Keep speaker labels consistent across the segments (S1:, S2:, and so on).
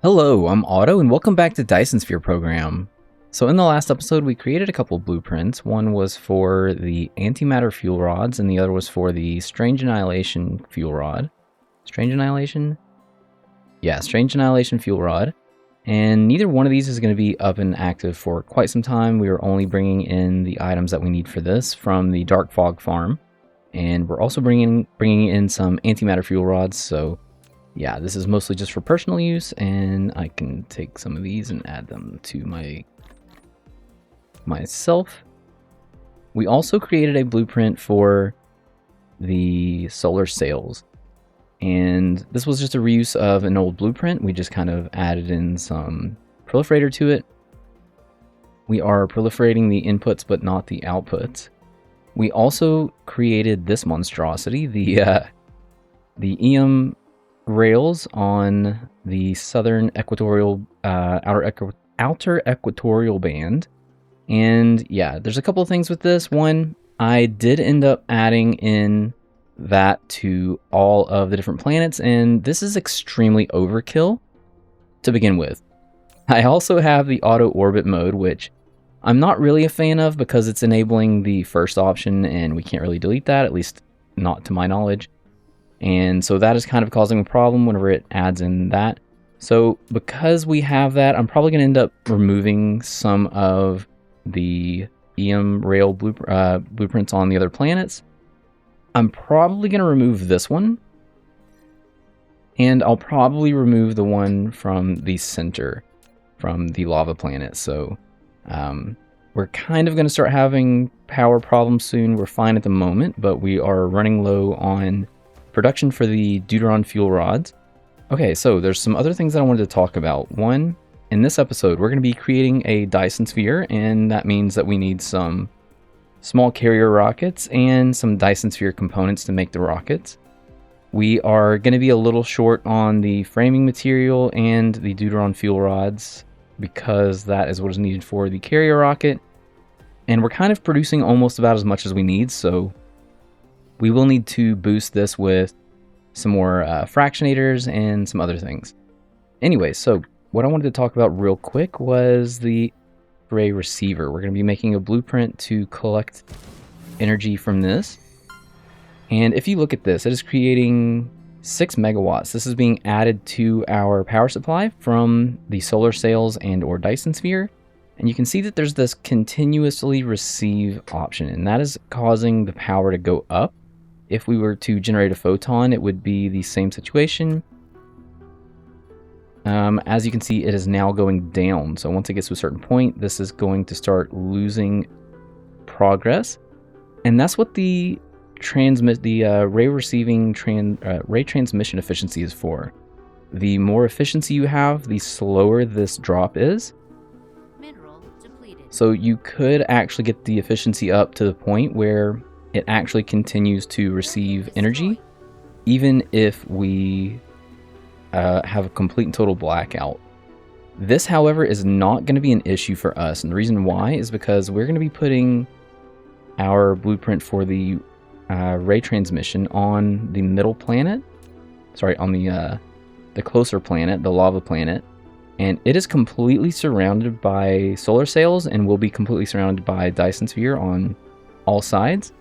S1: Hello, I'm Otto, and welcome back to Dyson Sphere program. So in the last episode, we created a couple blueprints. One was for the antimatter fuel rods, and the other was for the strange annihilation fuel rod. Strange annihilation? Yeah, strange annihilation fuel rod. And neither one of these is going to be up and active for quite some time. We are only bringing in the items that we need for this from the Dark Fog farm. And we're also bringing in some antimatter fuel rods, so yeah, this is mostly just for personal use, and I can take some of these and add them to myself. We also created a blueprint for the solar sails, and this was just a reuse of an old blueprint. We just kind of added in some proliferator to it. We are proliferating the inputs but not the outputs. We also created this monstrosity, the EM rails on the southern equatorial outer equatorial band. And yeah, there's a couple of things with this. One, I did end up adding in that to all of the different planets, and this is extremely overkill to begin with. I also have the auto orbit mode, which I'm not really a fan of because it's enabling the first option and we can't really delete that, at least not to my knowledge. And so that is kind of causing a problem whenever it adds in that. So because we have that, I'm probably going to end up removing some of the EM rail blueprints on the other planets. I'm probably going to remove this one. And I'll probably remove the one from the center, from the lava planet. So we're kind of going to start having power problems soon. We're fine at the moment, but we are running low on production for the deuteron fuel rods. Okay, so there's some other things that I wanted to talk about. One, in this episode, we're going to be creating a Dyson sphere, and that means that we need some small carrier rockets and some Dyson sphere components to make the rockets. We are going to be a little short on the framing material and the deuteron fuel rods because that is what is needed for the carrier rocket. And we're kind of producing almost about as much as we need, so we will need to boost this with some more fractionators and some other things. Anyway, so what I wanted to talk about real quick was the array receiver. We're going to be making a blueprint to collect energy from this. And if you look at this, it is creating 6 megawatts. This is being added to our power supply from the solar sails and or Dyson sphere. And you can see that there's this continuously receive option, and that is causing the power to go up. If we were to generate a photon, it would be the same situation. As you can see, it is now going down. So once it gets to a certain point, this is going to start losing progress. And that's what the ray transmission efficiency is for. The more efficiency you have, the slower this drop is.
S2: Mineral depleted.
S1: So you could actually get the efficiency up to the point where it actually continues to receive energy, even if we have a complete and total blackout. This, however, is not going to be an issue for us, and the reason why is because we're going to be putting our blueprint for the ray transmission on the middle planet. Sorry, on the closer planet, the lava planet, and it is completely surrounded by solar sails and will be completely surrounded by Dyson sphere on all sides.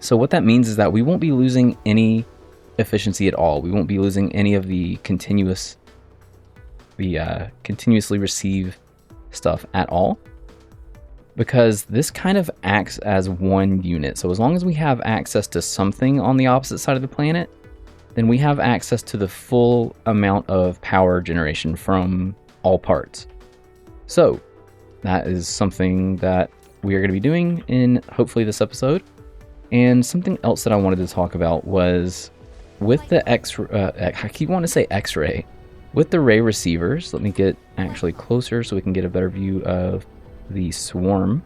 S1: So what that means is that we won't be losing any efficiency at all. We won't be losing any of the continuously receive stuff at all, because this kind of acts as one unit. So as long as we have access to something on the opposite side of the planet, then we have access to the full amount of power generation from all parts. So that is something that we are going to be doing in hopefully this episode. And something else that I wanted to talk about was with the I keep wanting to say X-ray. With the ray receivers, let me get actually closer so we can get a better view of the swarm.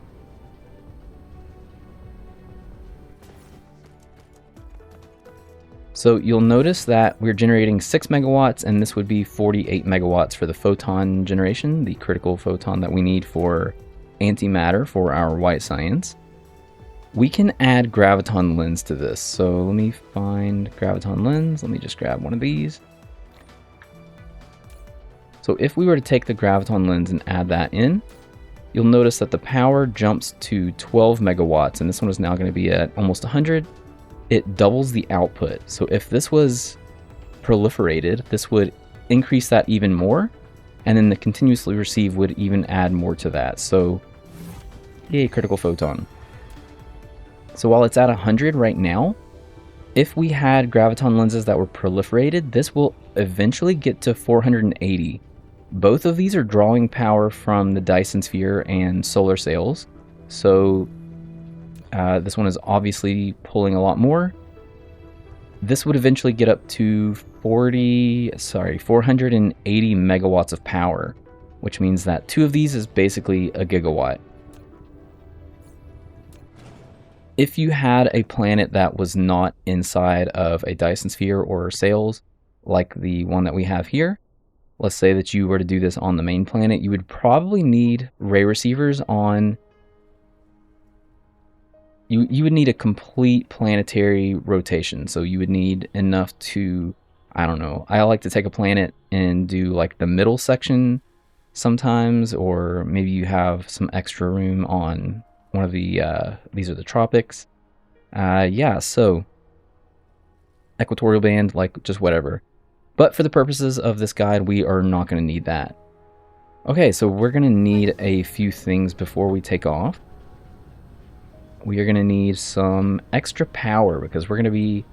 S1: So you'll notice that we're generating 6 megawatts, and this would be 48 megawatts for the photon generation, the critical photon that we need for antimatter for our white science. We can add graviton lens to this. So let me find graviton lens. Let me just grab one of these. So if we were to take the graviton lens and add that in, you'll notice that the power jumps to 12 megawatts, and this one is now going to be at almost 100. It doubles the output. So if this was proliferated, this would increase that even more, and then the continuously receive would even add more to that. So yay, critical photon. So while it's at 100 right now, if we had graviton lenses that were proliferated, this will eventually get to 480. Both of these are drawing power from the Dyson sphere and solar sails. So this one is obviously pulling a lot more. This would eventually get up to 480 megawatts of power, which means that 2 of these is basically a gigawatt. If you had a planet that was not inside of a Dyson sphere or sails, like the one that we have here, let's say that you were to do this on the main planet, you would probably need ray receivers on... You would need a complete planetary rotation. So you would need enough to, I don't know, I like to take a planet and do like the middle section sometimes, or maybe you have some extra room on one of the, these are the tropics. Yeah, so equatorial band, like just whatever. But for the purposes of this guide, we are not going to need that. Okay, so we're going to need a few things before we take off. We are going to need some extra power because we're going to be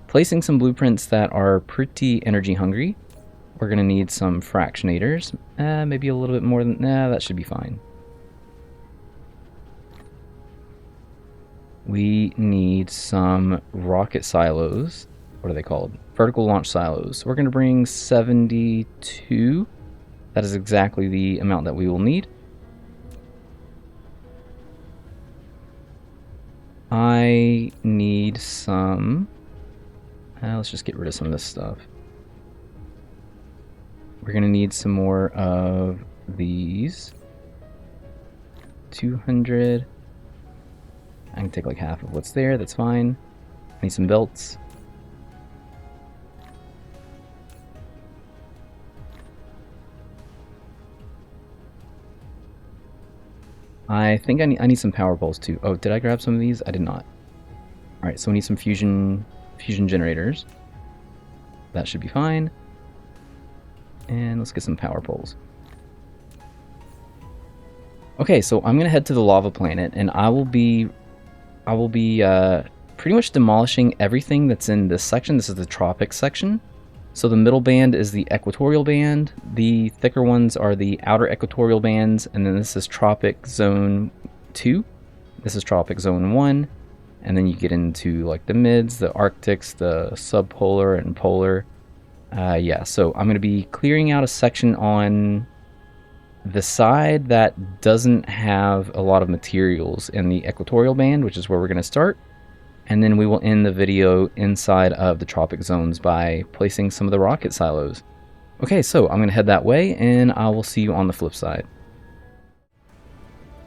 S1: placing some blueprints that are pretty energy hungry. We're going to need some fractionators, maybe a little bit more than, that should be fine. We need some rocket silos. What are they called? Vertical launch silos. So we're going to bring 72. That is exactly the amount that we will need. I need some... let's just get rid of some of this stuff. We're going to need some more of these. 200. I can take like half of what's there, that's fine. I need some belts. I think I need some power poles too. Oh, did I grab some of these? I did not. Alright, so we need some fusion generators. That should be fine. And let's get some power poles. Okay, so I'm gonna head to the lava planet, and I will be pretty much demolishing everything that's in this section. This is the Tropic section. So the middle band is the equatorial band. The thicker ones are the outer equatorial bands, and then this is Tropic Zone 2. This is Tropic Zone 1. And then you get into like the mids, the Arctics, the subpolar and polar. Yeah, so I'm going to be clearing out a section on the side that doesn't have a lot of materials in the equatorial band, which is where we're going to start. And then we will end the video inside of the tropic zones by placing some of the rocket silos. Okay, so I'm going to head that way, and I will see you on the flip side.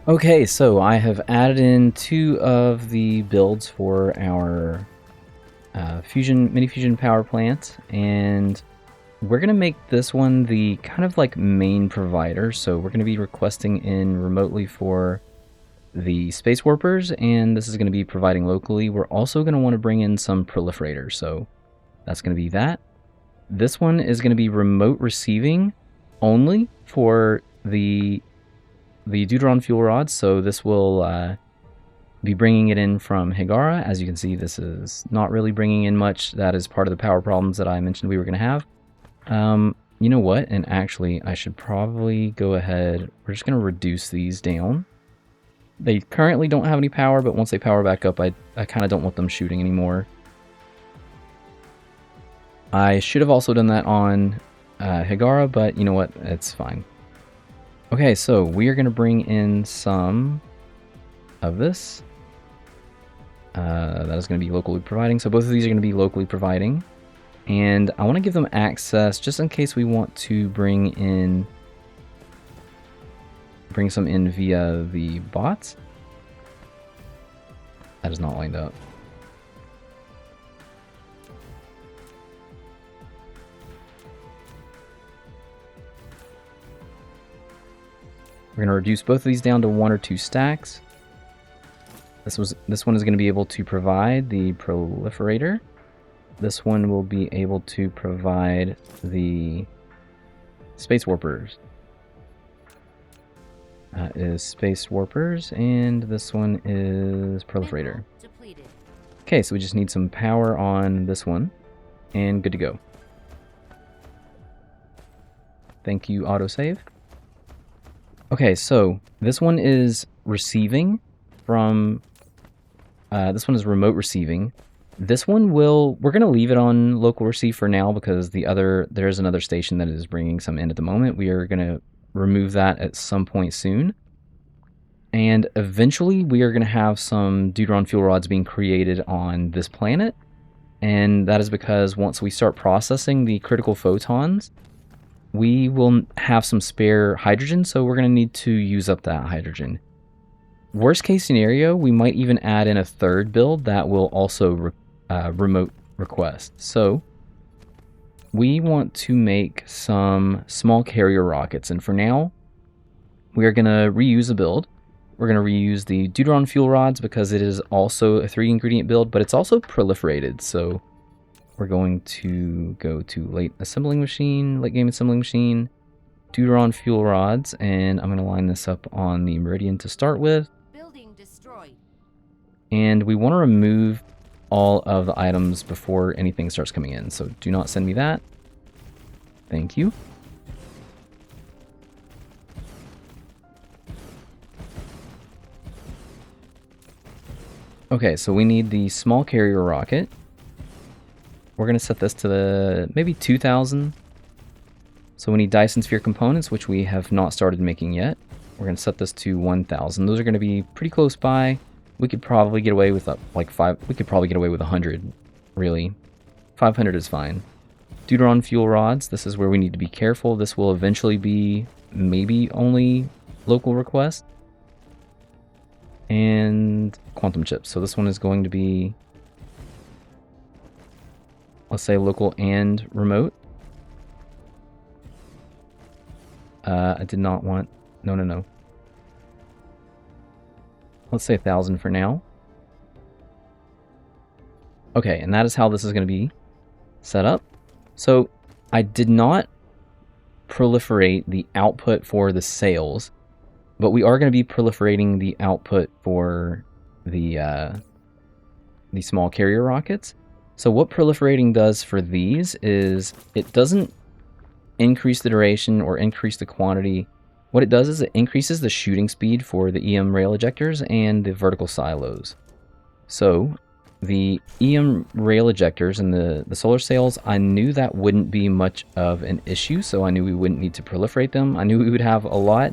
S1: Okay, so I have added in 2 of the builds for our mini fusion power plant, and we're going to make this one the kind of like main provider. So we're going to be requesting in remotely for the space warpers, and this is going to be providing locally. We're also going to want to bring in some proliferators, so that's going to be that. This one is going to be remote receiving only for the deuteron fuel rods, so this will be bringing it in from Higara. As you can see, this is not really bringing in much. That is part of the power problems that I mentioned we were going to have. You know what, and actually I should probably go ahead, we're just going to reduce these down. They currently don't have any power, but once they power back up, I kind of don't want them shooting anymore. I should have also done that on Higara, but you know what? It's fine. Okay, so we are going to bring in some of this. That is going to be locally providing. So both of these are going to be locally providing. And I want to give them access just in case we want to bring some in via the bots. That is not lined up. We're going to reduce both of these down to 1 or 2 stacks. This one is going to be able to provide the proliferator. This one will be able to provide the space warpers. Is space warpers, and this one is proliferator.
S2: Depleted.
S1: Okay, so we just need some power on this one, and good to go. Thank you, autosave. Okay, so this one is receiving from, this one is remote receiving. This one we're going to leave it on local receive for now because there's another station that is bringing some in at the moment. We are going to remove that at some point soon. And eventually we are going to have some deuteron fuel rods being created on this planet. And that is because once we start processing the critical photons, we will have some spare hydrogen, so we're going to need to use up that hydrogen. Worst case scenario, we might even add in a third build that will also remote request. So we want to make some small carrier rockets, and for now, we are going to reuse a build. We're going to reuse the deuteron fuel rods because it is also a 3-ingredient build, but it's also proliferated, so we're going to go to late game assembling machine, deuteron fuel rods, and I'm going to line this up on the meridian to start with.
S2: Building destroyed.
S1: And we want to remove all of the items before anything starts coming in, so do not send me that. Thank you. Okay, so we need the small carrier rocket. We're going to set this to maybe 2,000. So we need Dyson sphere components, which we have not started making yet. We're going to set this to 1,000. Those are going to be pretty close by. We could probably get away with like 5. We could probably get away with 100, really. 500 is fine. Deuteron fuel rods. This is where we need to be careful. This will eventually be maybe only local request. And quantum chips. So this one is going to be, let's say, local and remote. I did not want, no. Let's say 1,000 for now. Okay, and that is how this is going to be set up. So I did not proliferate the output for the sails, but we are going to be proliferating the output for the small carrier rockets. So what proliferating does for these is it doesn't increase the duration or increase the quantity. What it does is it increases the shooting speed for the EM rail ejectors and the vertical silos. So the EM rail ejectors and the solar sails, I knew that wouldn't be much of an issue, so I knew we wouldn't need to proliferate them. I knew we would have a lot,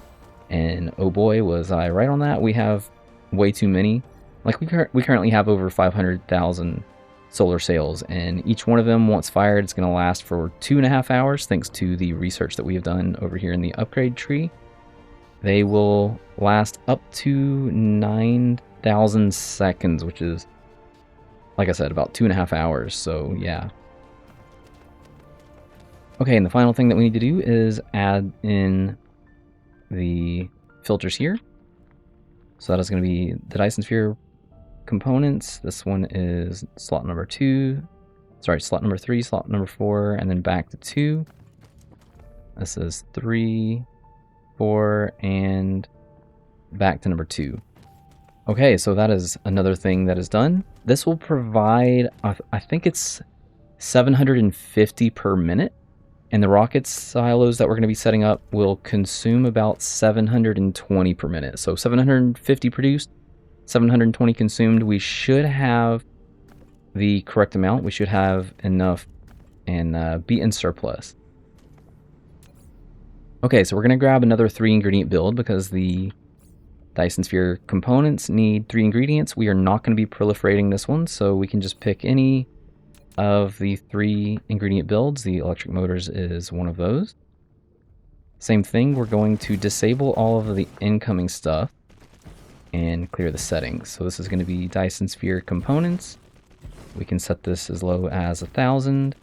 S1: and oh boy, was I right on that. We have way too many. Like we currently have over 500,000 solar sails, and each one of them, once fired, is going to last for 2.5 hours thanks to the research that we have done over here in the upgrade tree. They will last up to 9,000 seconds, which is, like I said, about 2.5 hours, so yeah. Okay, and the final thing that we need to do is add in the filters here. So that is going to be the Dyson sphere components. This one is slot number 3, slot number 4, and then back to 2. This is 3, 4, and back to number 2. Okay, so that is another thing that is done. This will provide, I think it's 750 per minute, and the rocket silos that we're going to be setting up will consume about 720 per minute. So 750 produced, 720 consumed. We should have the correct amount. We should have enough and be in surplus. Okay, so we're going to grab another 3-ingredient build because the Dyson sphere components need 3 ingredients. We are not going to be proliferating this one, so we can just pick any of the 3-ingredient builds. The electric motors is one of those. Same thing, we're going to disable all of the incoming stuff and clear the settings. So this is going to be Dyson sphere components. We can set this as low as 1,000.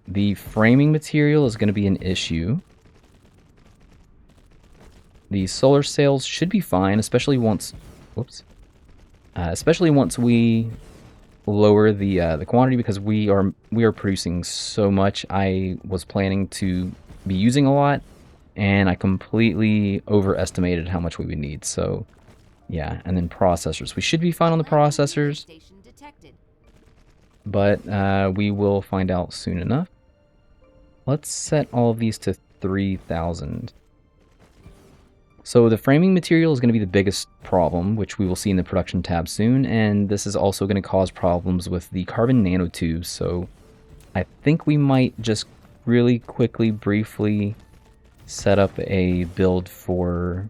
S1: The framing material is going to be an issue. The solar sails should be fine, especially once, especially once we lower the quantity, because we are producing so much. I was planning to be using a lot, and I completely overestimated how much we would need. So yeah, and then processors. We should be fine on the processors, but we will find out soon enough. Let's set all of these to 3000. So the framing material is going to be the biggest problem, which we will see in the production tab soon, and this is also going to cause problems with the carbon nanotubes. So I think we might just really quickly, briefly set up a build for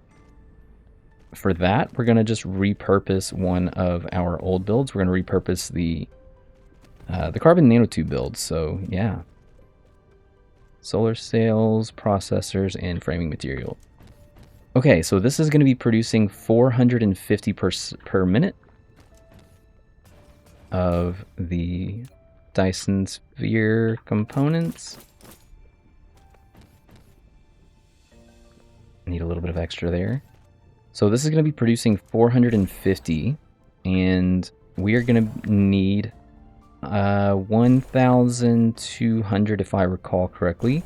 S1: that. We're going to just repurpose one of our old builds. We're going to repurpose the carbon nanotube build. So yeah, solar sails, processors, and framing material. Okay, so this is going to be producing 450 per minute of the Dyson sphere components. Need a little bit of extra there. So this is going to be producing 450, and we are going to need 1,200, if I recall correctly,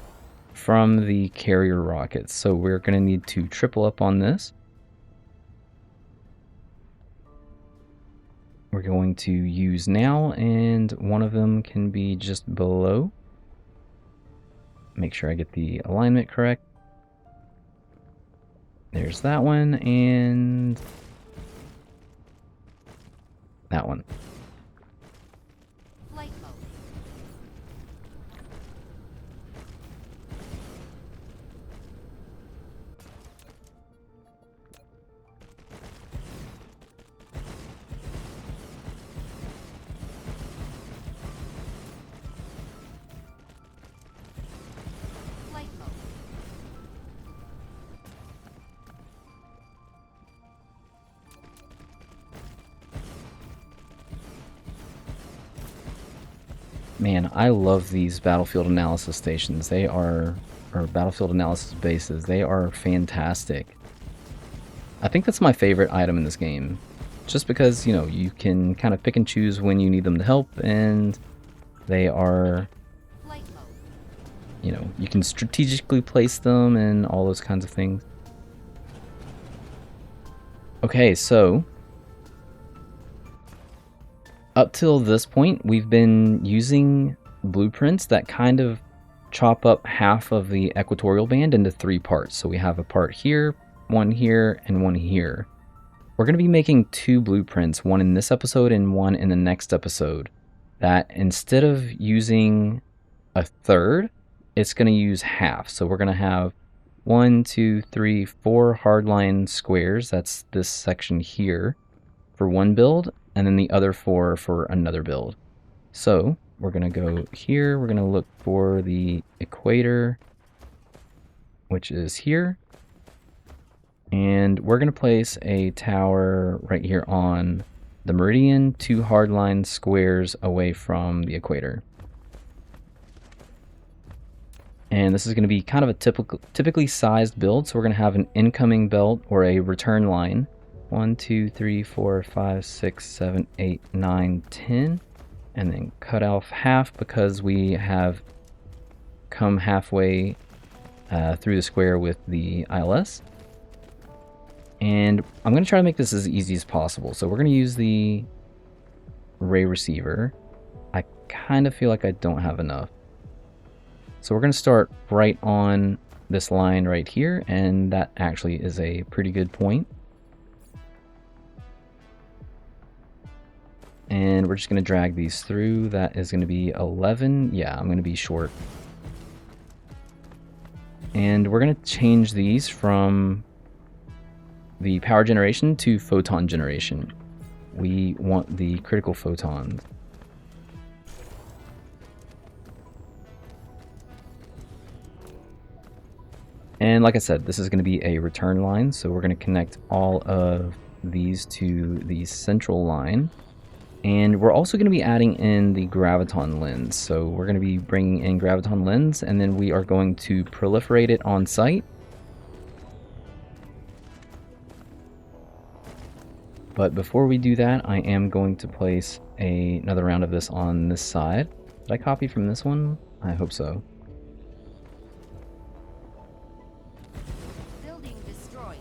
S1: from the carrier rockets. So we're going to need to triple up on this. We're going to use now, and one of them can be just below. Make sure I get the alignment correct. There's that one, and that one. Man, I love these battlefield analysis stations. They are, or battlefield analysis bases, they are fantastic. I think that's my favorite item in this game. Just because, you know, you can kind of pick and choose when you need them to help, and they are, you know, you can strategically place them and all those kinds of things. Okay, so up till this point, we've been using blueprints that kind of chop up half of the equatorial band into 3 parts. So we have a part here, one here, and one here. We're going to be making 2 blueprints, one in this episode and one in the next episode, that instead of using a third, it's going to use half. So we're going to have 1, 2, 3, 4 hardline squares. That's this section here for one build, and then the other 4 for another build. So we're going to go here. We're going to look for the equator, which is here. And we're going to place a tower right here on the meridian, 2 hardline squares away from the equator. And this is going to be kind of a typically sized build. So we're going to have an incoming belt or a return line. 1, 2, 3, 4, 5, 6, 7, 8, 9, 10. And then cut off half because we have come halfway through the square with the ILS. And I'm going to try to make this as easy as possible. So we're going to use the ray receiver. I kind of feel like I don't have enough. So we're going to start right on this line right here, and that actually is a pretty good point. And we're just going to drag these through. That is going to be 11. Yeah, I'm going to be short. And we're going to change these from the power generation to photon generation. We want the critical photons. And like I said, this is going to be a return line, so we're going to connect all of these to the central line. And we're also going to be adding in the graviton lens. So we're going to be bringing in graviton lens, and then we are going to proliferate it on site. But before we do that, I am going to place another round of this on this side. Did I copy from this one? I hope so.
S2: Building destroyed.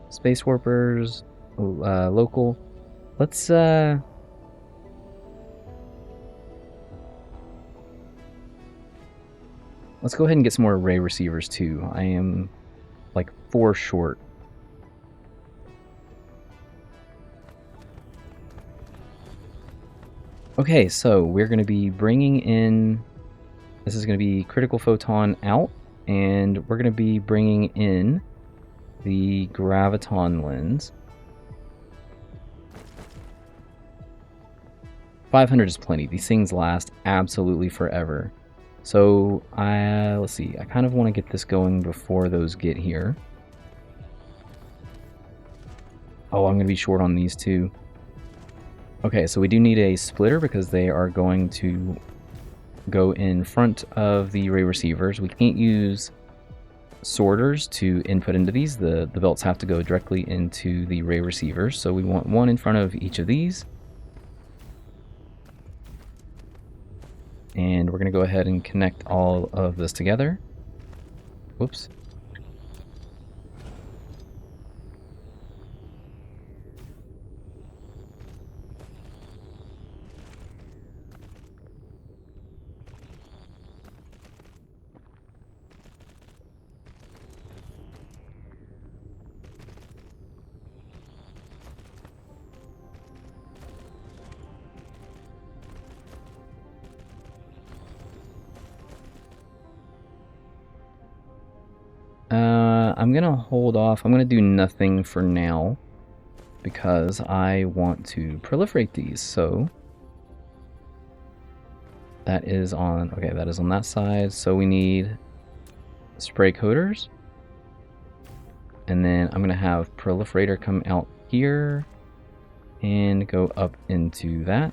S1: Space warpers, local. Let's go ahead and get some more array receivers too. I am like 4 short. Okay, so we're going to be bringing in, this is going to be critical photon out, and we're going to be bringing in the graviton lens. 500 is plenty. These things last absolutely forever. So let's see, I kind of want to get this going before those get here. Oh, I'm going to be short on these too. Okay, so we do need a splitter because they are going to go in front of the array receivers. We can't use sorters to input into these. The belts have to go directly into the array receivers. So we want one in front of each of these. And we're going to go ahead and connect all of this together. Whoops. I'm going to hold off. I'm going to do nothing for now because I want to proliferate these. So that is on, okay, that is on that side. So we need spray coaters. And then I'm going to have proliferator come out here and go up into that.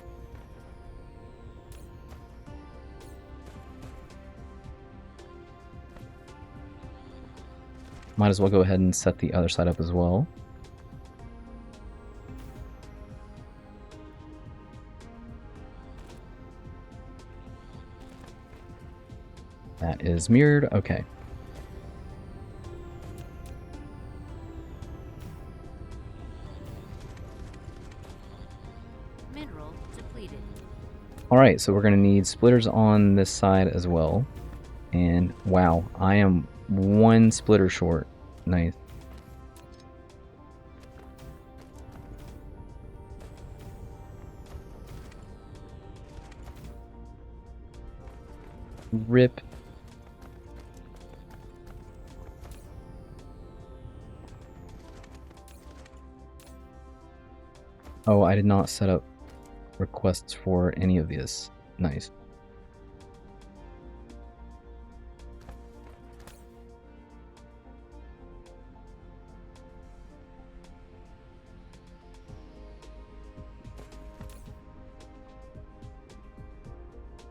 S1: Might as well go ahead and set the other side up as well. That is mirrored. Okay.
S2: Mineral depleted.
S1: Alright, so we're going to need splitters on this side as well. And wow, I am 1 splitter short. Nice. Rip. Oh, I did not set up requests for any of this. Nice.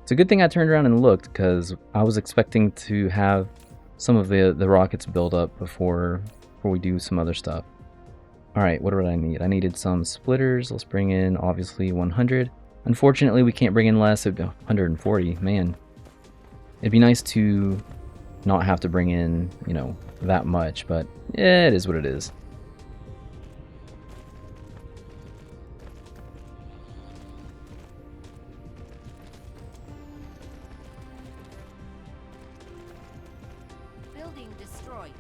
S1: It's a good thing I turned around and looked because I was expecting to have some of the rockets build up before we do some other stuff. Alright, what did I need? I needed some splitters. Let's bring in, obviously, 100. Unfortunately, we can't bring in less. It'd be 140. Man. It'd be nice to not have to bring in, you know, that much, but yeah, it is what it is.
S2: Building destroyed.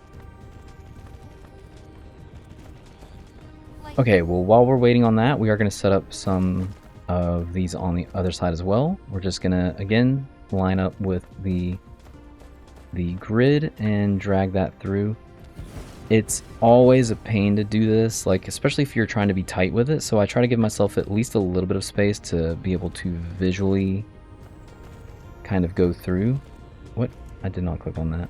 S1: Okay, well, while we're waiting on that, we are going to set up some of these on the other side as well. We're just going to, again, line up with the grid and drag that through. It's always a pain to do this, like especially if you're trying to be tight with it, so I try to give myself at least a little bit of space to be able to visually kind of go through. What? I did not click on that.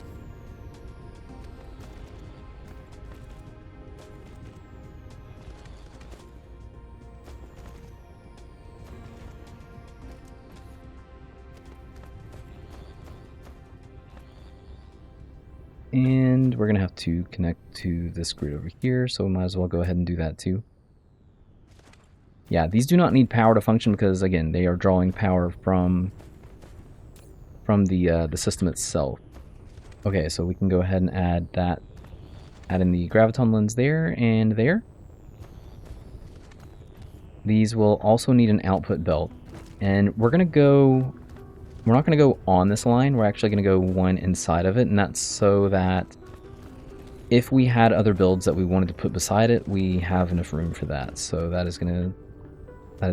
S1: And we're going to have to connect to this grid over here, so we might as well go ahead and do that too. Yeah, these do not need power to function because, again, they are drawing power from the system itself. Okay, so we can go ahead and add in the graviton lens there and there. These will also need an output belt, and we're not going to go on this line, we're actually going to go one inside of it, and that's so that if we had other builds that we wanted to put beside it, we have enough room for that. So that is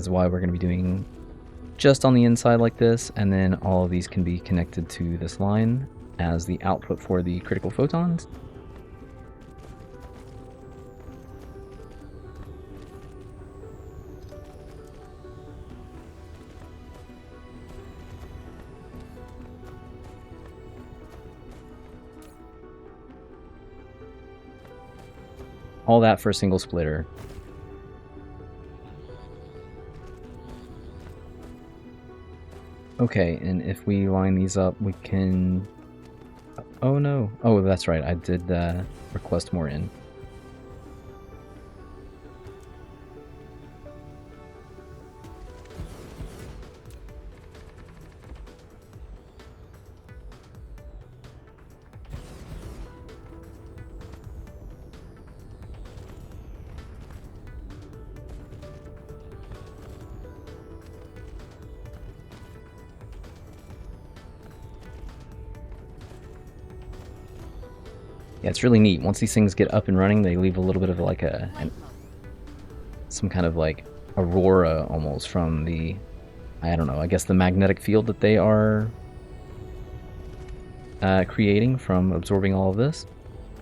S1: why we're going to be doing just on the inside like this, and then all of these can be connected to this line as the output for the critical photons. All that for a single splitter. Okay, and if we line these up, we can... Oh no. Oh, that's right. I did request more in. Yeah, it's really neat. Once these things get up and running, they leave a little bit of like some kind of like aurora almost from the, I don't know, I guess the magnetic field that they are creating from absorbing all of this.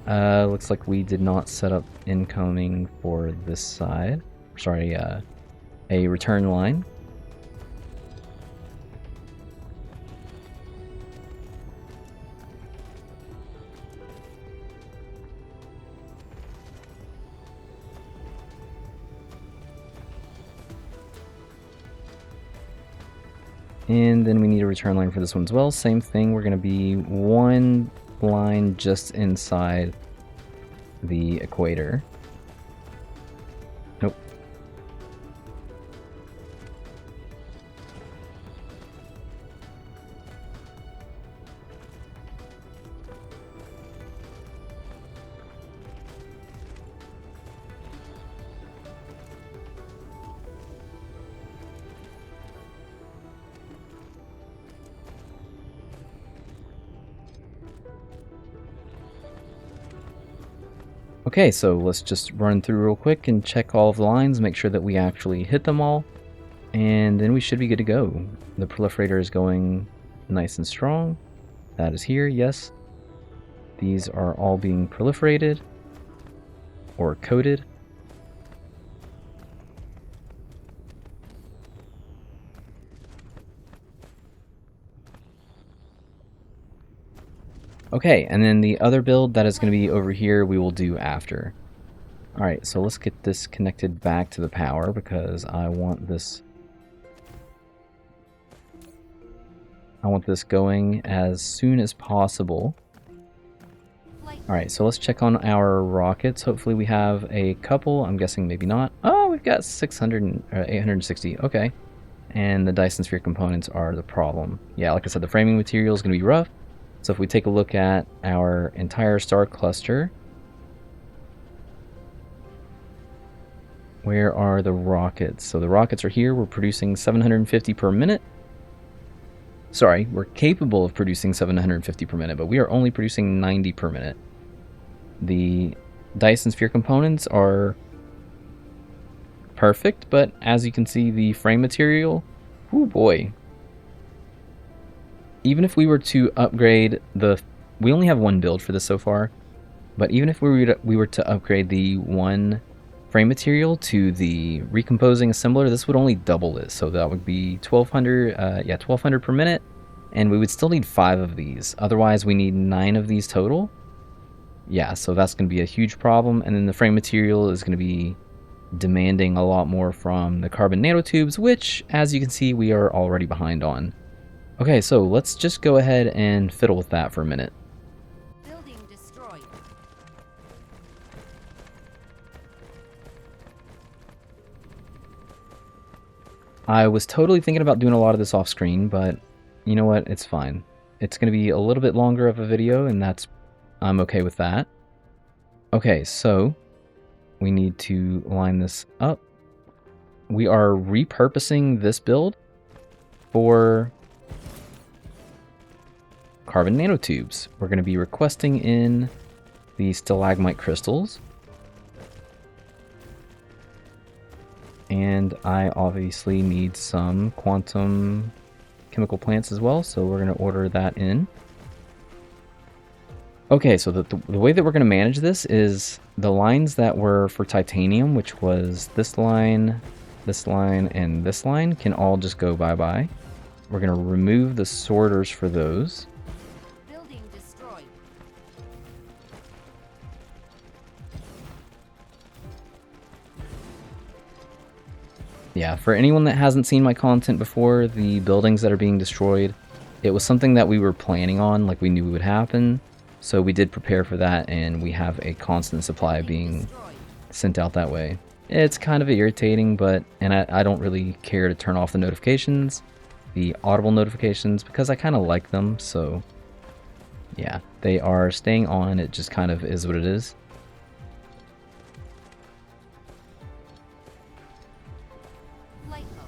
S1: Looks like we did not set up incoming for this side. Sorry, a return line. And then we need a return line for this one as well. Same thing, we're going to be one line just inside the equator. Nope. Okay, so let's just run through real quick and check all of the lines, make sure that we actually hit them all, and then we should be good to go. The proliferator is going nice and strong. That is here, yes. These are all being proliferated or coated. Okay, and then the other build that is going to be over here we will do after. Alright, so let's get this connected back to the power because I want this going as soon as possible. Alright, so let's check on our rockets. Hopefully we have a couple. I'm guessing maybe not. Oh, we've got 860. Okay. And the Dyson sphere components are the problem. Yeah, like I said, the framing material is going to be rough. So if we take a look at our entire star cluster, where are the rockets? So the rockets are here. We're producing 750 per minute. Sorry, we're capable of producing 750 per minute, but we are only producing 90 per minute. The Dyson sphere components are perfect, but as you can see, the frame material, oh boy. Even if we were to upgrade we only have one build for this so far, but even if we were to upgrade the one frame material to the recomposing assembler, this would only double it. So that would be 1200, 1200 per minute, and we would still need 5 of these. Otherwise, we need 9 of these total. Yeah, so that's going to be a huge problem, and then the frame material is going to be demanding a lot more from the carbon nanotubes, which, as you can see, we are already behind on. Okay, so let's just go ahead and fiddle with that for a minute. I was totally thinking about doing a lot of this off screen, but you know what? It's fine. It's going to be a little bit longer of a video, and I'm okay with that. Okay, so we need to line this up. We are repurposing this build for carbon nanotubes. We're going to be requesting in the stalagmite crystals. And I obviously need some quantum chemical plants as well, so we're going to order that in. Okay, so the way that we're going to manage this is the lines that were for titanium, which was this line, and this line, can all just go bye-bye. We're going to remove the sorters for those.
S2: Building destroyed.
S1: Yeah, for anyone that hasn't seen my content before, the buildings that are being destroyed, it was something that we were planning on, like we knew would happen. So we did prepare for that, and we have a constant supply being sent out that way. It's kind of irritating, and I don't really care to turn off the notifications, the audible notifications, because I kind of like them, so yeah, they are staying on. It just kind of is what it is.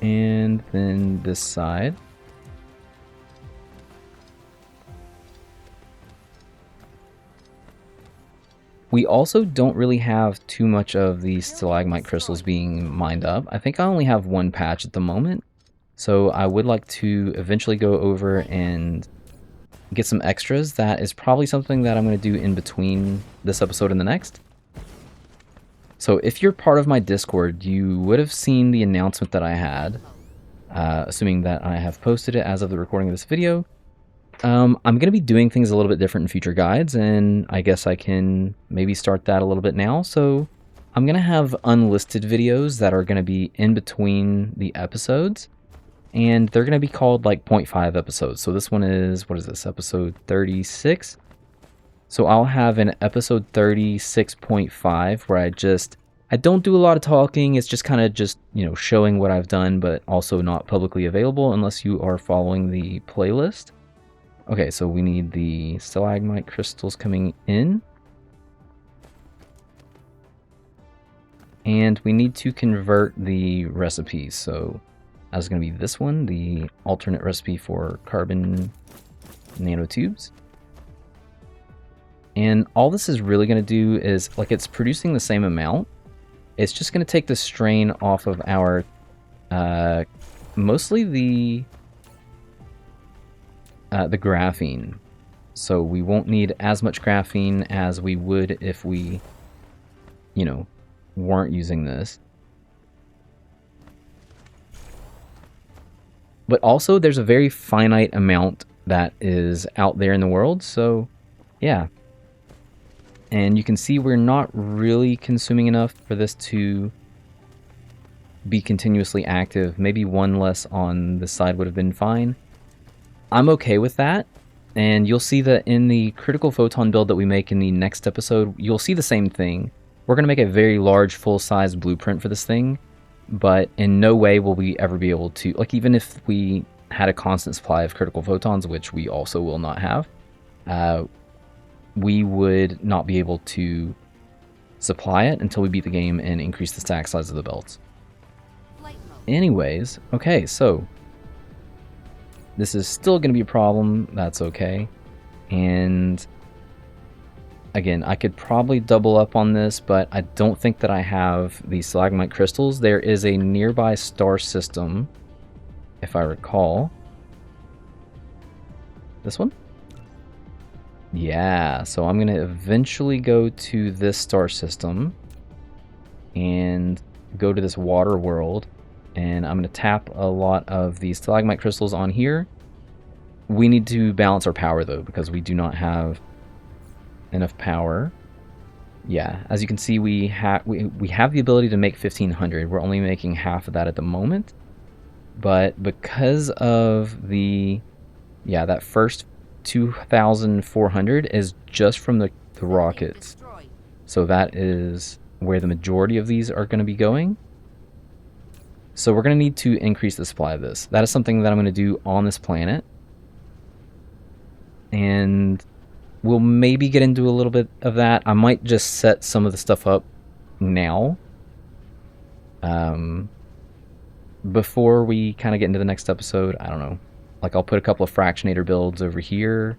S1: And then this side. We also don't really have too much of these stalagmite crystals being mined up. I think I only have one patch at the moment, so I would like to eventually go over and get some extras. That is probably something that I'm going to do in between this episode and the next. So if you're part of my Discord, you would have seen the announcement that I had, assuming that I have posted it as of the recording of this video. I'm going to be doing things a little bit different in future guides, and I guess I can maybe start that a little bit now. So I'm going to have unlisted videos that are going to be in between the episodes, and they're going to be called like 0.5 episodes. So this one is, what is this, episode 36? So I'll have an episode 36.5 where I don't do a lot of talking. It's just kind of just, you know, showing what I've done, but also not publicly available unless you are following the playlist. Okay, so we need the stalagmite crystals coming in. And we need to convert the recipes. So that's going to be this one, the alternate recipe for carbon nanotubes. And all this is really going to do is, like, it's producing the same amount. It's just going to take the strain off of our, mostly the graphene. So we won't need as much graphene as we would if we, you know, weren't using this. But also there's a very finite amount that is out there in the world, so yeah. And you can see we're not really consuming enough for this to be continuously active. Maybe one less on this side would have been fine. I'm okay with that, and you'll see that in the critical photon build that we make in the next episode, you'll see the same thing. We're going to make a very large full-size blueprint for this thing, but in no way will we ever be able to, like, even if we had a constant supply of critical photons, which we also will not have, we would not be able to supply it until we beat the game and increase the stack size of the belts. Anyways, okay, so this is still going to be a problem. That's okay. And again, I could probably double up on this, but I don't think that I have the stalagmite crystals. There is a nearby star system, if I recall. This one? Yeah, so I'm going to eventually go to this star system and go to this water world. And I'm going to tap a lot of these stalagmite crystals on here. We need to balance our power, though, because we do not have enough power. Yeah, as you can see, we have the ability to make 1500. We're only making half of that at the moment. But because of the, yeah, that first 2,400 is just from the rockets. So that is where the majority of these are going to be going. So we're going to need to increase the supply of this. That is something that I'm going to do on this planet. And we'll maybe get into a little bit of that. I might just set some of the stuff up now. Before we kind of get into the next episode, I don't know. Like I'll put a couple of fractionator builds over here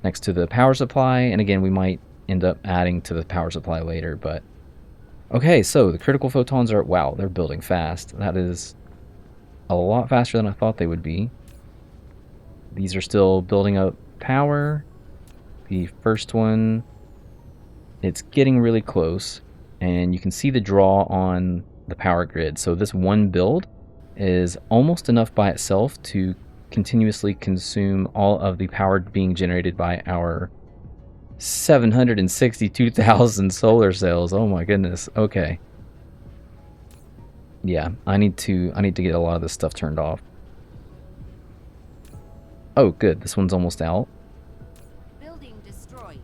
S1: next to the power supply. And again, we might end up adding to the power supply later, but okay, so the critical photons are, wow, they're building fast. That is a lot faster than I thought they would be. These are still building up power. The first one, it's getting really close, and you can see the draw on the power grid. So this one build is almost enough by itself to continuously consume all of the power being generated by our 762,000 solar cells. Oh my goodness. Okay. Yeah, I need to get a lot of this stuff turned off. Oh, good. This one's almost out.
S2: Building destroyed.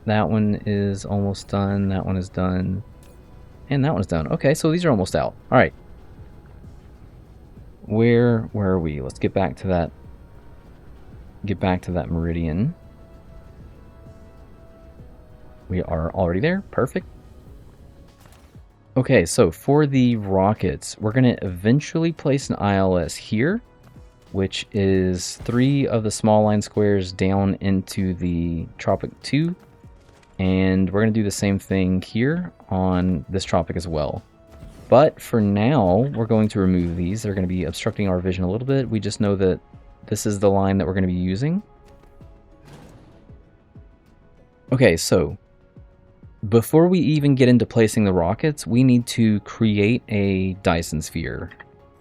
S1: That one is almost done. That one is done. And that one's done. Okay, so these are almost out. All right. Where are we? Let's get back to that. Get back to that meridian. We are already there. Perfect. Okay, so for the rockets, we're going to eventually place an ILS here, which is 3 of the small line squares down into the Tropic 2. And we're going to do the same thing here on this Tropic as well. But for now, we're going to remove these. They're going to be obstructing our vision a little bit. We just know that this is the line that we're going to be using. Okay, so before we even get into placing the rockets, we need to create a Dyson sphere.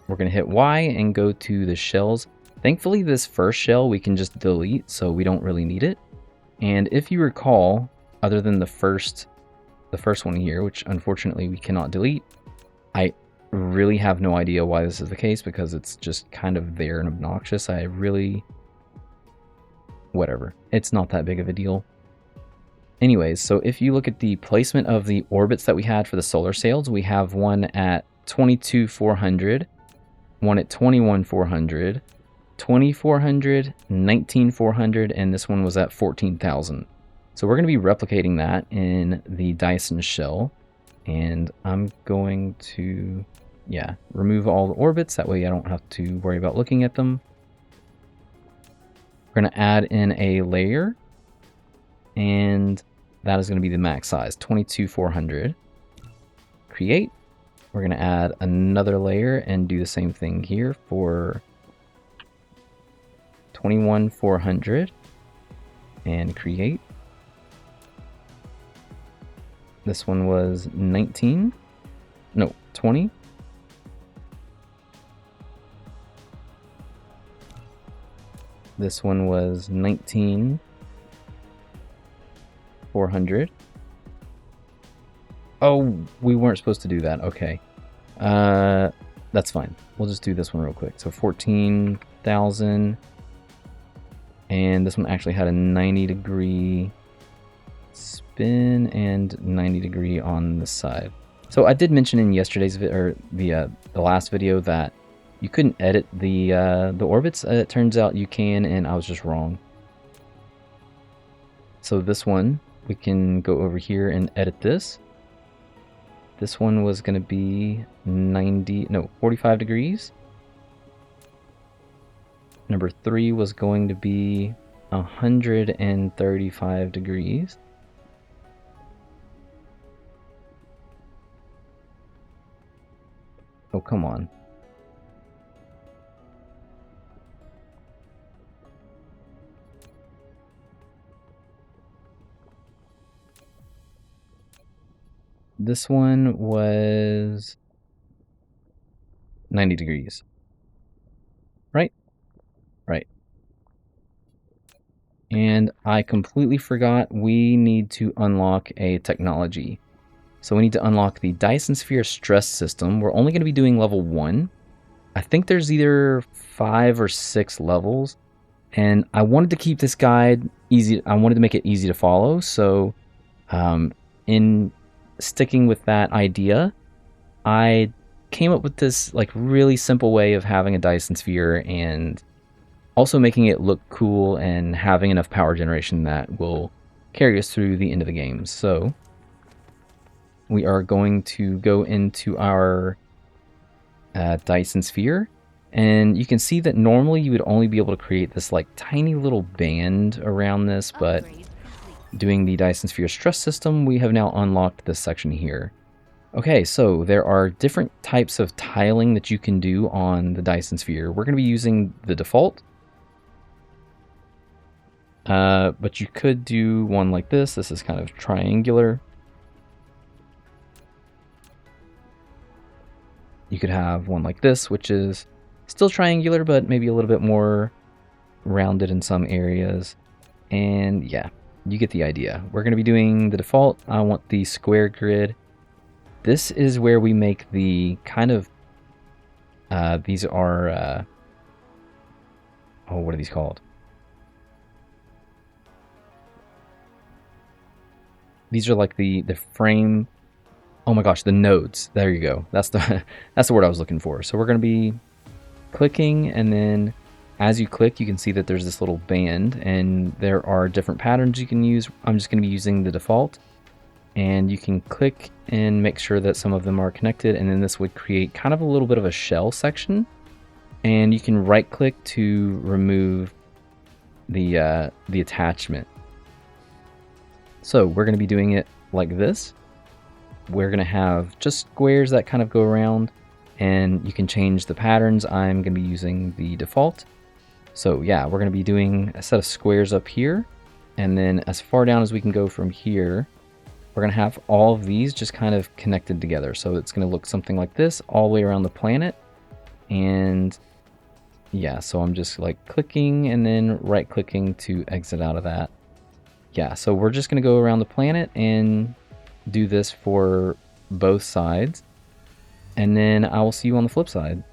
S1: We're going to hit Y and go to the shells. Thankfully, this first shell we can just delete, so we don't really need it. And if you recall, other than the first one here, which unfortunately we cannot delete, I really have no idea why this is the case, because it's just kind of there and obnoxious. Whatever. It's not that big of a deal. Anyways, so if you look at the placement of the orbits that we had for the solar sails, we have one at 22,400, one at 21,400, 2,400, 19,400, and this one was at 14,000. So we're going to be replicating that in the Dyson shell, and I'm going to, remove all the orbits. That way I don't have to worry about looking at them. We're going to add in a layer, and that is going to be the max size, 22,400. Create. We're going to add another layer and do the same thing here for 21,400 and create. This one was 20. This one was 19,400. Oh, we weren't supposed to do that. Okay. That's fine. We'll just do this one real quick. So 14,000. And this one actually had a 90-degree spin and 90-degree on the side. So I did mention in yesterday's the last video that you couldn't edit the orbits. It turns out you can, and I was just wrong. So this one, we can go over here and edit this. This one was going to be 45 degrees. Number 3 was going to be 135 degrees. Oh, come on. This one was 90 degrees. Right? Right. And I completely forgot we need to unlock a technology. So we need to unlock the Dyson Sphere stress system. We're only going to be doing level 1. I think there's either 5 or 6 levels. And I wanted to keep this guide easy. I wanted to make it easy to follow. So in sticking with that idea, I came up with this like really simple way of having a Dyson sphere and also making it look cool and having enough power generation that will carry us through the end of the game. So we are going to go into our Dyson sphere, and you can see that normally you would only be able to create this like tiny little band around this, but
S2: Upgrade complete.
S1: doing the Dyson sphere stress system, we have now unlocked this section here. Okay, so there are different types of tiling that you can do on the Dyson sphere. We're going to be using the default, but you could do one like this. This is kind of triangular. You could have one like this, which is still triangular, but maybe a little bit more rounded in some areas. And yeah, you get the idea. We're going to be doing the default. I want the square grid. This is where we make the kind of, these are, oh, what are these called? These are like the frame. Oh my gosh, the nodes. There you go. That's the that's the word I was looking for. So we're going to be clicking, and then as you click, you can see that there's this little band, and there are different patterns you can use. I'm just going to be using the default, and you can click and make sure that some of them are connected, and then this would create kind of a little bit of a shell section, and you can right click to remove the attachment. So we're going to be doing it like this. We're going to have just squares that kind of go around, and you can change the patterns. I'm going to be using the default. So yeah, we're going to be doing a set of squares up here, and then as far down as we can go from here, we're going to have all of these just kind of connected together. So it's going to look something like this all the way around the planet. And yeah, so I'm just like clicking and then right clicking to exit out of that. Yeah, so we're just going to go around the planet and do this for both sides, and then I will see you on the flip side.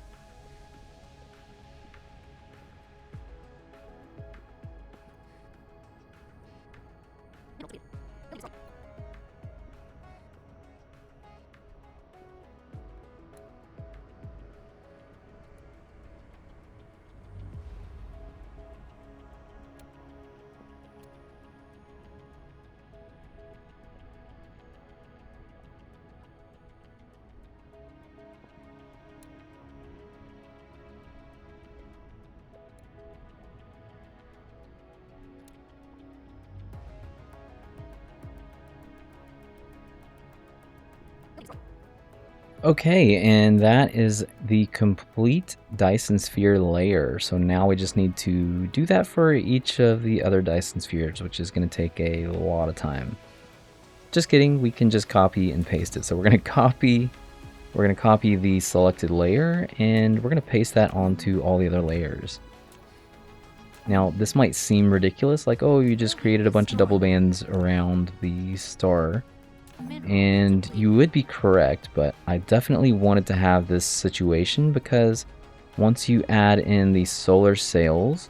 S1: Okay, and that is the complete Dyson sphere layer. So now we just need to do that for each of the other Dyson spheres, which is going to take a lot of time. Just kidding, we can just copy and paste it. So we're going to copy the selected layer, and we're going to paste that onto all the other layers. Now, this might seem ridiculous, like, oh, you just created a bunch of double bands around the star. And you would be correct, but I definitely wanted to have this situation because once you add in the solar sails,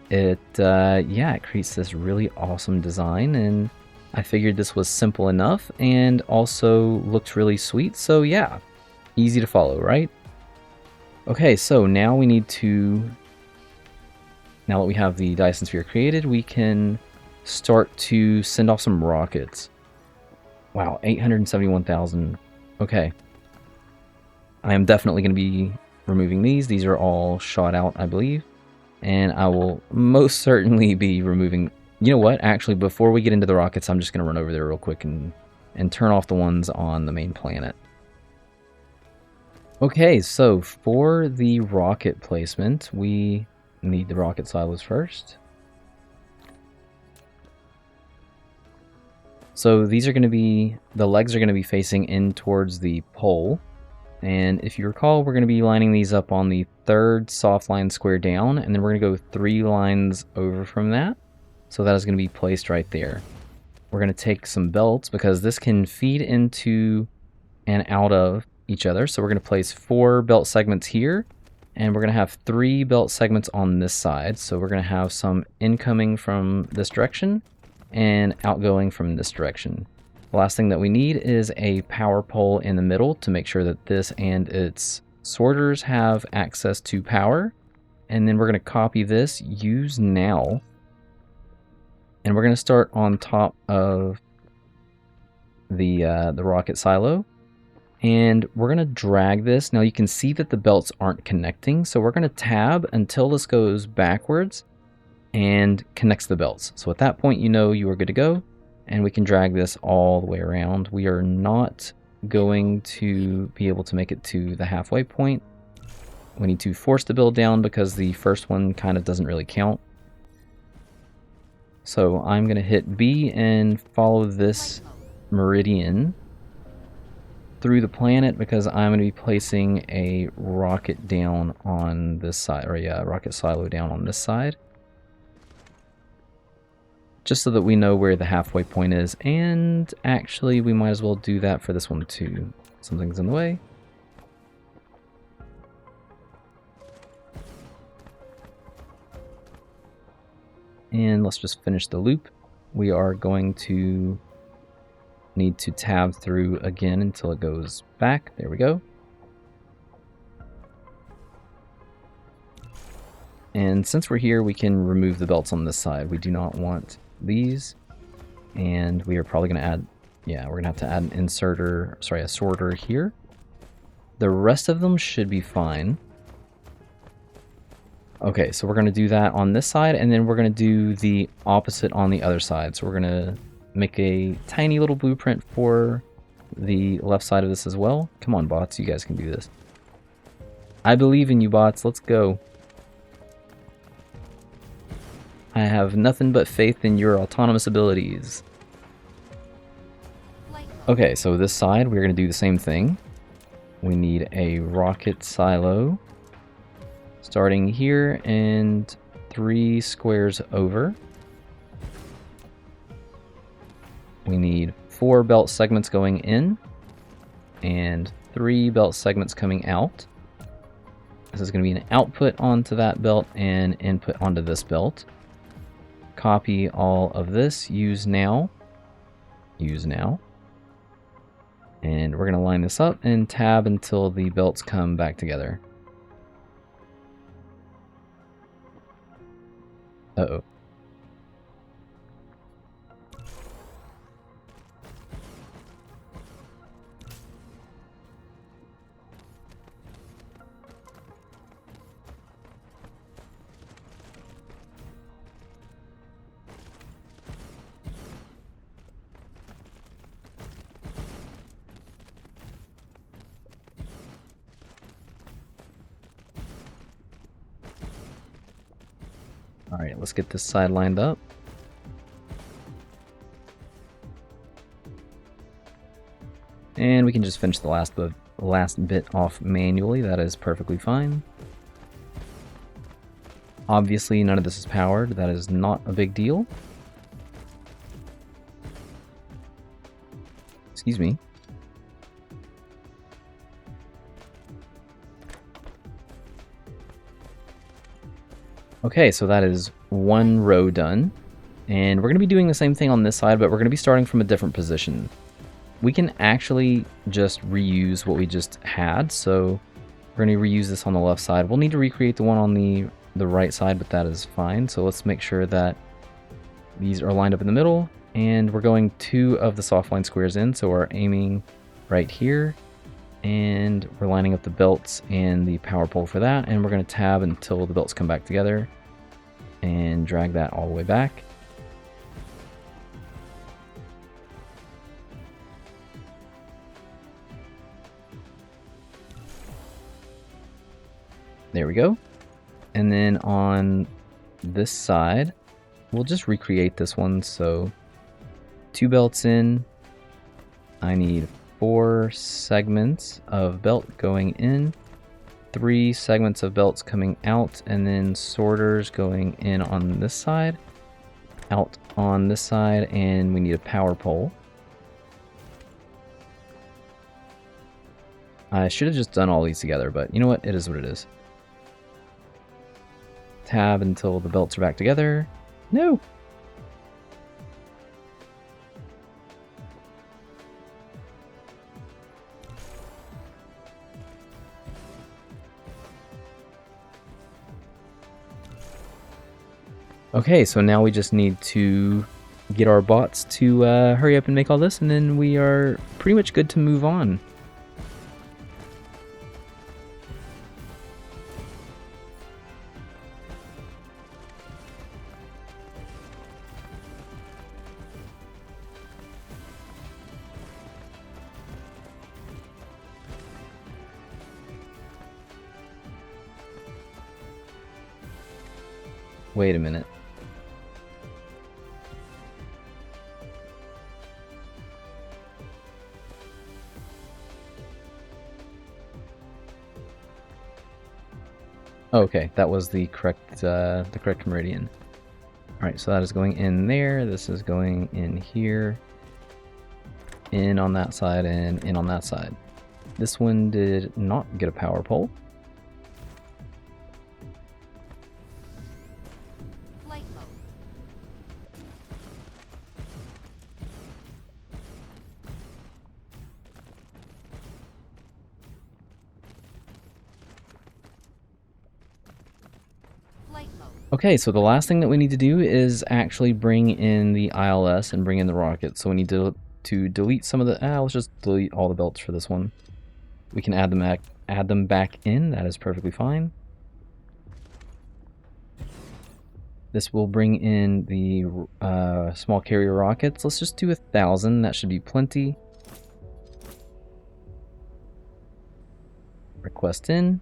S1: it creates this really awesome design, and I figured this was simple enough and also looked really sweet. So yeah, easy to follow, right? Okay, so now we need to, now that we have the Dyson sphere created, we can start to send off some rockets. Wow, 871,000. Okay. I am definitely going to be removing these. These are all shot out, I believe. And I will most certainly be removing... You know what? Actually, before we get into the rockets, I'm just going to run over there real quick and turn off the ones on the main planet. Okay, so for the rocket placement, we need the rocket silos first. So these are going to be, the legs are going to be facing in towards the pole. And if you recall, we're going to be lining these up on the third soft line square down, and then we're going to go 3 lines over from that. So that is going to be placed right there. We're going to take some belts because this can feed into and out of each other. So we're going to place 4 belt segments here, and we're going to have 3 belt segments on this side. So we're going to have some incoming from this direction and outgoing from this direction. The last thing that we need is a power pole in the middle to make sure that this and its sorters have access to power. And then we're going to copy this, use now, and we're going to start on top of the rocket silo. And we're going to drag this. Now you can see that the belts aren't connecting, so we're going to tab until this goes backwards and connects the belts. So at that point, you know you are good to go, and we can drag this all the way around. We are not going to be able to make it to the halfway point. We need to force the build down because the first one kind of doesn't really count. So I'm going to hit B and follow this meridian through the planet because I'm going to be placing a rocket down on this side, or yeah, rocket silo down on this side. Just so that we know where the halfway point is, and actually we might as well do that for this one too. Something's in the way. And let's just finish the loop. We are going to need to tab through again until it goes back. There we go. And since we're here, we can remove the belts on this side. We do not want these. And we are probably going to add, yeah, we're going to have to add an inserter, sorry, a sorter here. The rest of them should be fine. Okay, so we're going to do that on this side, and then we're going to do the opposite on the other side. So we're going to make a tiny little blueprint for the left side of this as well. Come on, bots, you guys can do this. I believe in you, bots. Let's go. I have nothing but faith in your autonomous abilities. Okay, so this side, we're going to do the same thing. We need a rocket silo. Starting here and 3 squares over. We need 4 belt segments going in and 3 belt segments coming out. This is going to be an output onto that belt and input onto this belt. Copy all of this, use now, and we're going to line this up and tab until the belts come back together. Uh-oh. Alright, let's get this side lined up. And we can just finish the last bit off manually. That is perfectly fine. Obviously, none of this is powered. That is not a big deal. Excuse me. Okay, so that is 1 row done. And we're going to be doing the same thing on this side, but we're going to be starting from a different position. We can actually just reuse what we just had, so we're going to reuse this on the left side. We'll need to recreate the one on the right side, but that is fine. So let's make sure that these are lined up in the middle, and we're going 2 of the soft line squares in, so we're aiming right here. And we're lining up the belts and the power pole for that, and we're going to tab until the belts come back together and drag that all the way back. There we go. And then on this side, we'll just recreate this one. So 2 belts in. I need 4 segments of belt going in, 3 segments of belts coming out, and then sorters going in on this side, out on this side, and we need a power pole. I should have just done all these together, but you know what? It is what it is. Tab until the belts are back together. No! Okay, so now we just need to get our bots to hurry up and make all this, and then we are pretty much good to move on. Wait a minute. Okay, that was the correct meridian. All right, so that is going in there. This is going in here, in on that side, and in on that side. This one did not get a power pole.
S2: Flight mode. Flight mode.
S1: Okay, so the last thing that we need to do is actually bring in the ILS and bring in the rocket. So we need to delete some of the, let's just delete all the belts for this one. We can add them back in, that is perfectly fine. This will bring in the small carrier rockets. Let's just do 1,000, that should be plenty. Request in.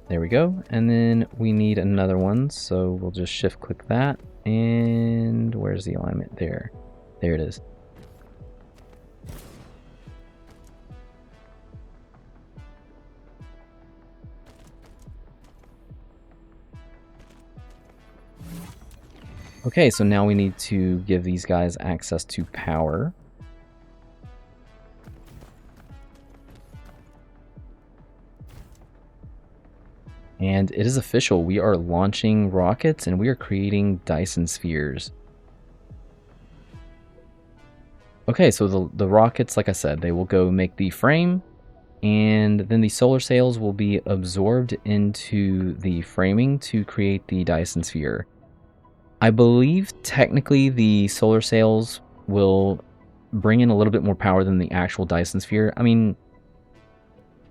S1: There we go, and then we need another one, so we'll just shift click that, and where's the alignment? There it is. Okay, so now we need to give these guys access to power. And it is official, we are launching rockets and we are creating Dyson spheres. Okay, so the rockets, like I said, they will go make the frame, and then the solar sails will be absorbed into the framing to create the Dyson sphere. I believe technically the solar sails will bring in a little bit more power than the actual Dyson sphere. I mean,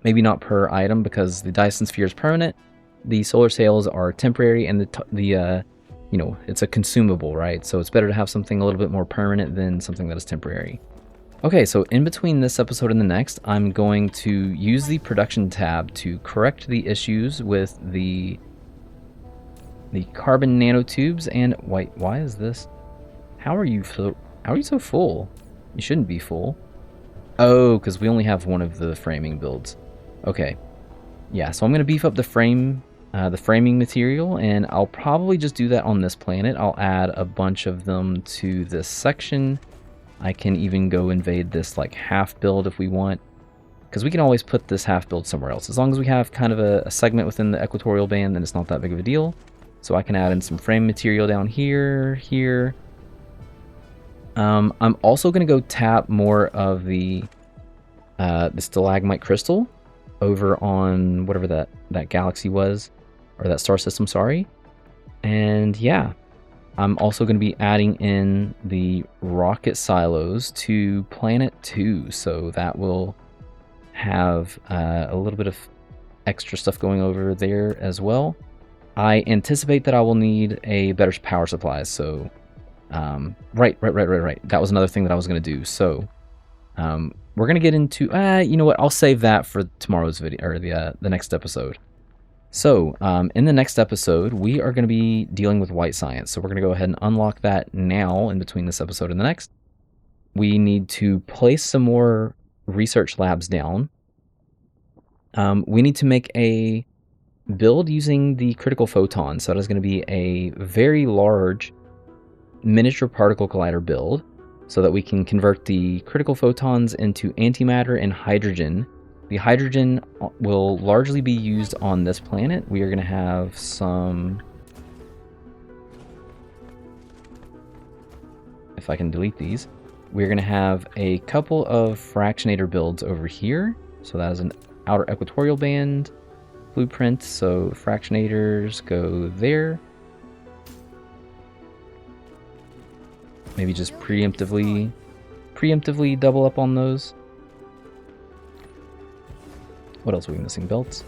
S1: maybe not per item because the Dyson sphere is permanent. The solar sails are temporary, and you know, it's a consumable, right? So it's better to have something a little bit more permanent than something that is temporary. Okay, so in between this episode and the next, I'm going to use the production tab to correct the issues with the carbon nanotubes. And why is this? How are you so full? You shouldn't be full. Oh, because we only have one of the framing builds. Okay, yeah. So I'm gonna beef up the framing material, and I'll probably just do that on this planet. I'll add a bunch of them to this section. I can even go invade this like half build if we want, because we can always put this half build somewhere else. As long as we have kind of a segment within the equatorial band, then it's not that big of a deal. So I can add in some frame material down here. I'm also going to go tap more of the stalagmite crystal over on whatever that galaxy was, or that star system, sorry. And yeah, I'm also going to be adding in the rocket silos to planet 2, so that will have a little bit of extra stuff going over there as well. I anticipate that I will need a better power supply, so right. That was another thing that I was going to do. So we're going to get into, you know what, I'll save that for tomorrow's video, or the next episode. So in the next episode, we are going to be dealing with white science. So we're going to go ahead and unlock that now in between this episode and the next. We need to place some more research labs down. We need to make a build using the critical photon. So that is going to be a very large miniature particle collider build, so that we can convert the critical photons into antimatter and hydrogen. The hydrogen will largely be used on this planet. We are going to have some, if I can delete these, we're going to have a couple of fractionator builds over here. So that is an outer equatorial band blueprint. So fractionators go there. Maybe just preemptively double up on those. What else are we missing? Belts.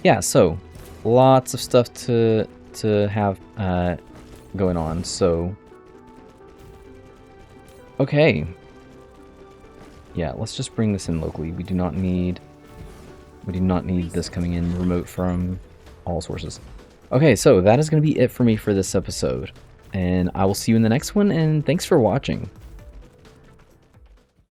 S1: Yeah, so lots of stuff to have going on. So okay. Yeah, let's just bring this in locally. We do not need this coming in remote from all sources. Okay, so that is going to be it for me for this episode. And I will see you in the next one, and thanks for watching.